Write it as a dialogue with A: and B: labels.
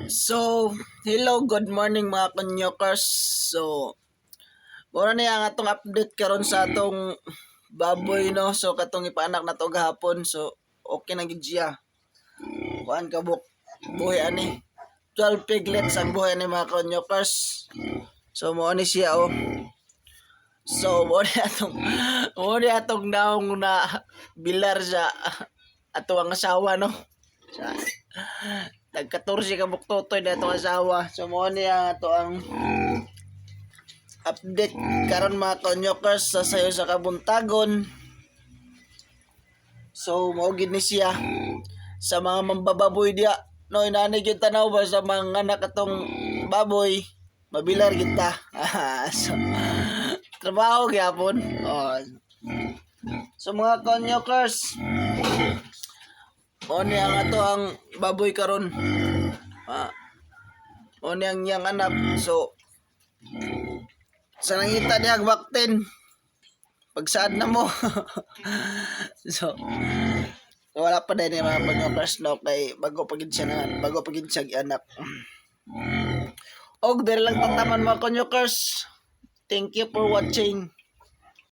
A: So, hello, good morning mga kanyokers. So, muna na yung atong update karon sa atong baboy, no? So, katong ipaanak na to gahapon. So, okay na gid siya. Kuan ka buhay ani. 12 piglets ang buhay ni mga kanyokers. So, mo ni siya oh. So, mo ni atong naong na bilar sa ato ang asawa, no? Sa nag-14 ka buktotoy na itong asawa. So, mo niya ito ang update karon mga konyokers sa sayo sa kabuntagon. So, maugid ni siya sa mga mambababoy diya. No, inanay yung tanaw ba sa mga anak atong baboy, mabilar kita. So, trabaho gyapon. Oh. So, mga konyokers, o niya nga to ang baboy karon. O niyang yang anak. So, sa nangita niya baktin, pagsaad na mo. So, wala pa din yung mga pag-opras, no? Kay bago pagid siya anak. Og, dahil lang tataman mga konyokers. Thank you for watching.